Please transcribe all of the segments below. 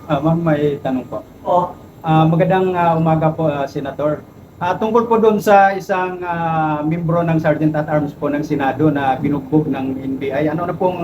Ma'am, may tanong po. O, Magandang umaga po, Senator. Tungkol po doon sa isang membro ng Sergeant at Arms po ng Senado na binugbog ng NBI, ano na pong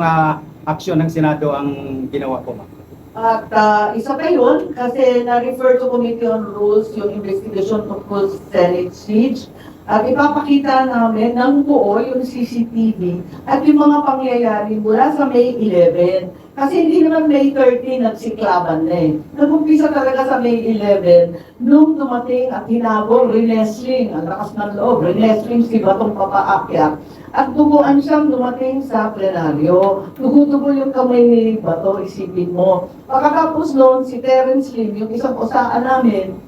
aksyon ng Senado ang ginawa po, ma'am? at isa pa yun, kasi na-refer to Committee on Rules yung investigation tungkol sa Senate siege. At ipapakita namin ng buo yung CCTV at yung mga pangyayari mula sa May 11. Kasi hindi naman May 13 nagsiklaban na eh. Nag-umpisa talaga sa May 11 nung dumating at hinabol, wrestling, ang lakas ng loob, wrestling si Batong papaakyat. At duguan siyang dumating sa plenaryo. Dugo-dugo yung kamay ni Bato, isipin mo. Pagkatapos noon, si Terence Lim, yung isang usaan namin,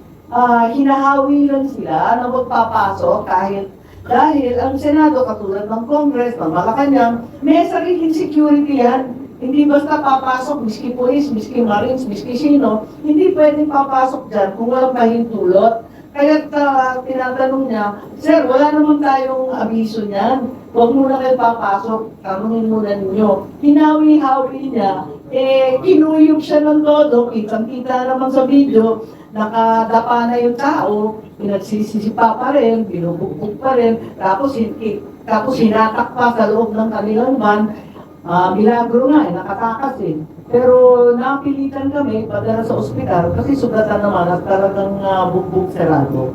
hinahawi lang sila na magpapasok dahil ang Senado, katulad ng Congress, ng Malacanang, may sariling security yan. Hindi basta papasok, miski police, miski marines, miski sino, hindi pwedeng papasok dyan kung walang pahintulot. Kaya tinatanong niya, Sir, wala naman tayong abiso niyan. Huwag muna kayo papasok, tanungin muna ninyo. Hinawi-hawi niya, kinuyog siya ng todo, kitang-kita naman sa video, nakadapa na yung tao, pinagsisisipa pa rin, binubugbog pa rin, tapos hinatak pa sa loob ng kanilang van. Milagro nga, nakatakas eh. Pero napilitan kami, padala sa ospital, kasi sugatan naman at talagang bugbog sarado.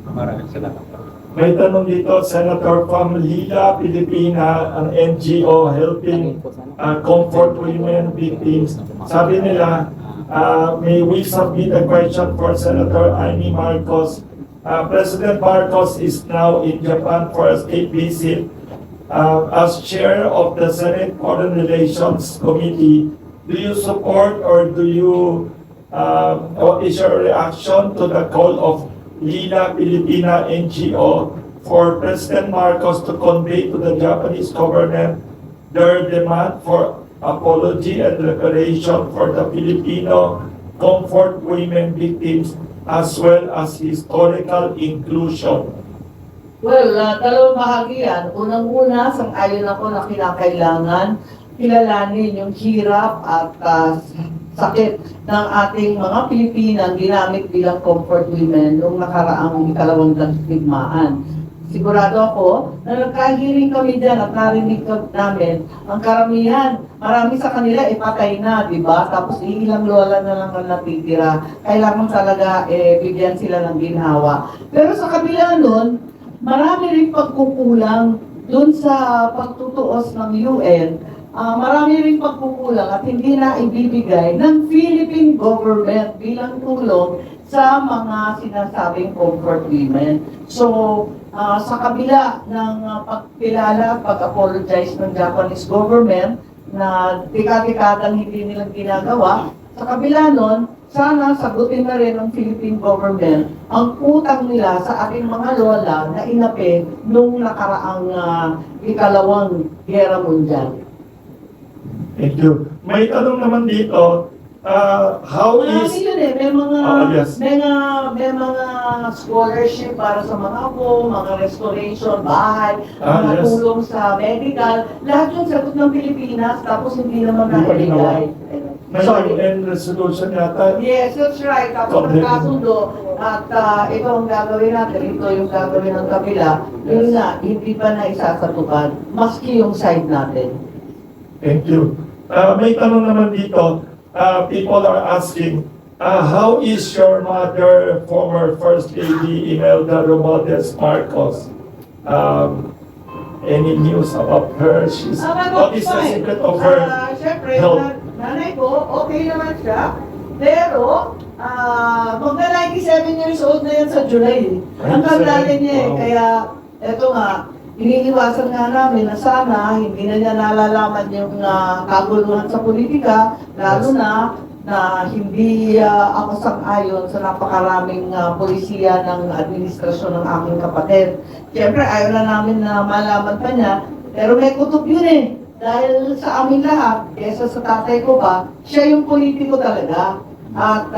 Maraming salamat po. May tanong dito, Senator from Lila, Pilipina, ang NGO helping comfort women victims. Sabi nila, may we submit a question for Senator Amy Marcos. President Marcos is now in Japan for a state visit. As chair of the Senate Foreign Relations Committee, do you support or do you, what is your reaction to the call of Lila Pilipina NGO for President Marcos to convey to the Japanese government their demand for apology and reparation for the Filipino comfort women victims as well as historical inclusion? Well, dalawang bahagi yan. Unang-una, sang-ayon ako na kinakailangan kilalanin yung hirap at sakit ng ating mga Pilipinang ginamit bilang comfort women noong nakaraang ikalawang digmaan. Sigurado ako na nagkahiring kami dyan at narinig namin ang karamihan. Marami sa kanila patay na, di ba? Tapos ilang lola na lang ang natitira. Kailangan talaga bigyan sila ng ginhawa. Pero sa kabila nun, marami rin pagkukulang dun sa pagtutuos ng UN. Marami rin pagkukulang at hindi na ibibigay ng Philippine government bilang tulong sa mga sinasabing comfort women. So, sa kabila ng pagkilala, pag-apologize ng Japanese government na tika-tikatang hindi nilang ginagawa, sa kabila nun, sana sagutin na rin ng Philippine government ang utang nila sa ating mga lola na inapi nung nakaraang ikalawang gera mundial. Thank you. May tanong naman dito, how Marami is... yun eh. Yes. May mga scholarship para sa mga apo, mga restoration, bahay, mga Yes. tulong sa medical. Lahat yun sagot ng Pilipinas, tapos hindi naman Hindi pa ginawa. na-ibigay. May UN resolution yata. Yes, that's right. Tapos Okay. nagkasundo at ito ang gagawin natin, ito yung gagawin ng kabila. Yun nga, hindi pa na isasatupad, maski yung side natin. Thank you. May tanong naman dito, people are asking, how is your mother, former First Lady Imelda Romualdez Marcos? Any news about her? What is the secret of her Siyempre, health? nanay ko, okay naman siya. Pero, magna 97 years old na yan sa July. Ang tanda niya eh. Wow. Kaya, eto nga, iniiwasan nga namin na sana hindi na niya nalalaman yung kaguluhan sa politika, lalo na hindi ako sang-ayon sa napakaraming polisiya ng administrasyon ng aking kapatid. Siyempre, ayaw na namin na malaman pa niya, pero may kutob yun eh. Dahil sa amin lahat, kesa sa tatay ko pa, siya yung politiko talaga. At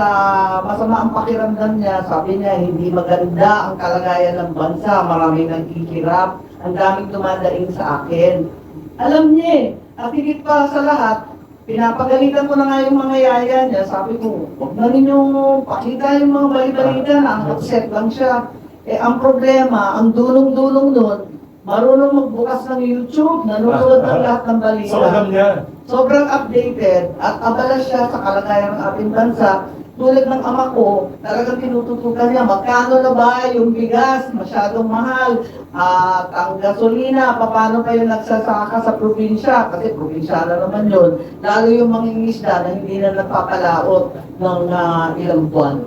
masama ang pakiramdam niya, sabi niya, hindi maganda ang kalagayan ng bansa, maraming nagkikirap, ang daming dumadaing sa akin. Alam niya at higit pa sa lahat, pinapagalitan ko na nga yung mga yaya niya. Sabi ko, huwag na ninyo pakita yung mga balibalita na ang upset lang siya. Eh, ang problema, ang dulong-dulong nun, marunong magbukas ng YouTube, nanonood ng lahat ng balita. So alam niya. Sobrang updated at abala siya sa kalagayan ng ating bansa. Tulad ng ama ko, talagang tinututukan niya, magkano na ba yung bigas, masyadong mahal, at ang gasolina, paano kayo nagsasaka sa probinsya, kasi probinsyana naman yun, lalo yung mga isda na hindi na nagpapalaot ng ilang buwan.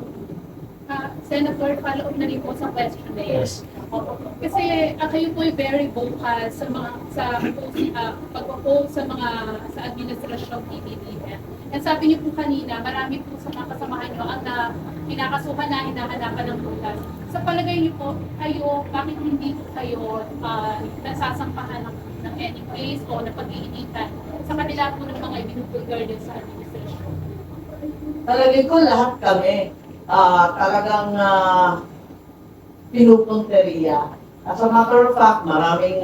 Senator, follow up na rin po sa question na yun. Opo. Kasi kayo po ay very vocal sa mga pagpo-post sa mga sa administrasyon PBBM. And sabi niyo po kanina, marami po sa mga kasamahan niyo ang kinakasuhan na hinahanapan ng butas. Sa palagay niyo po, kayo, bakit hindi po kayo nasasampahan ng any case o napag-iinitan sa kanila po ng mga ibinubulgar din sa administrasyon? Talagay ko lahat kami, talagang pinupunteriya. As a matter of fact, maraming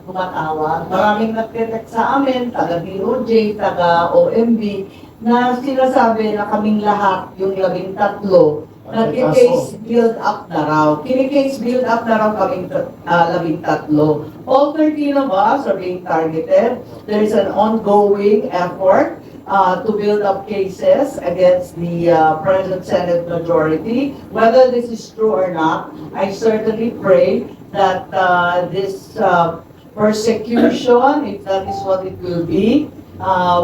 tumatawag, maraming nagte-text sa amin, taga DOJ, taga OMB, na sinasabi na kaming lahat, yung 13, nag-case build up na raw. Kini-case build up na raw kaming 13. All 13 of us are being targeted. There is an ongoing effort to build up cases against the present Senate majority. Whether this is true or not, I certainly pray that this persecution, if that is what it will be,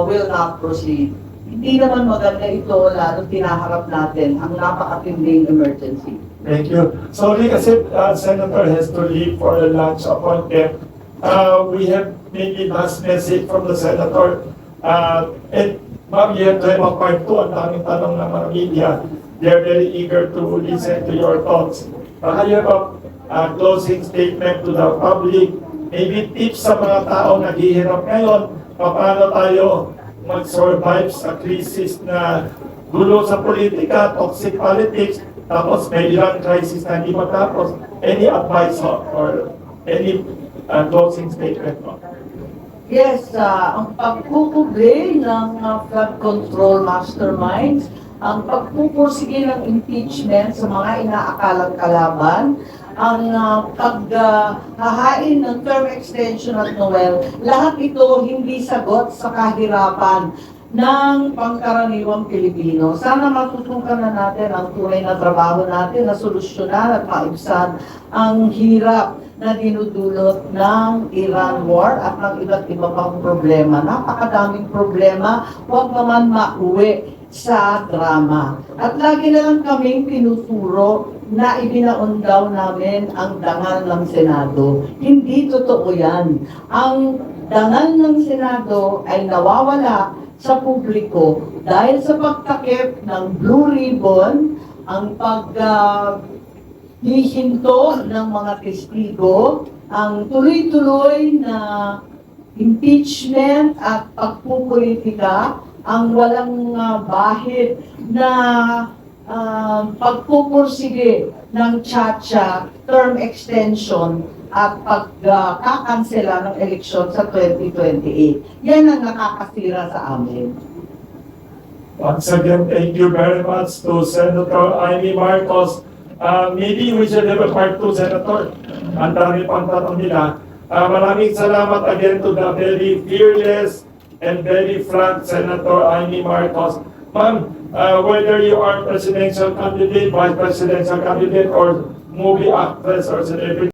will not proceed. Hindi naman maganda ito, lalo tinaharap natin ang napakatinding emergency. Thank you. Sorry kasi Senator has to leave for a lunch appointment. We have maybe last message from the Senator. And ma'am, you have to have a part 2. Ang daming tanong ng mga media. They're very eager to listen to your thoughts. You have a closing statement to the public. Maybe tips sa mga tao naghihirap ngayon. Paano tayo mag-survive sa crisis na gulo sa politika, toxic politics, tapos may ilang crisis na hindi matapos. Any advice or any closing statement mo? Yes, ang pagkukuble ng flood control masterminds, ang pagpupursige ng impeachment sa mga inaakalang kalaban, ang paghahain ng term extension at Noel, lahat ito hindi sagot sa kahirapan ng pangkaraniwang Pilipino. Sana matutukan na natin ang tunay na trabaho natin na solusyonan at maibsan ang hirap na dinudulot ng Iran war at ng iba't iba pang problema. Napakadaming problema, huwag naman mauwi sa drama. At lagi na lang kaming tinuturo na ibinaon daw namin ang dangal ng Senado. Hindi totoo yan. Ang dangal ng Senado ay nawawala sa publiko dahil sa pagtakip ng Blue Ribbon, ang hihinto ng mga testigo, ang tuloy-tuloy na impeachment at pagpupolitika, ang walang bahid na pagpupursige ng Chacha, term extension, at pagkakansela ng eleksyon sa 2028. Yan ang nakakasira sa amin. Once again, thank you very much to Senator Amy Marcos. Maybe we should have a part 2, Senator. Ang dami pang tanong nila. Maraming salamat again to the very fearless and very frank Senator Amy Marcos. Ma'am, whether you are presidential candidate, vice presidential candidate, or movie actress or celebrity,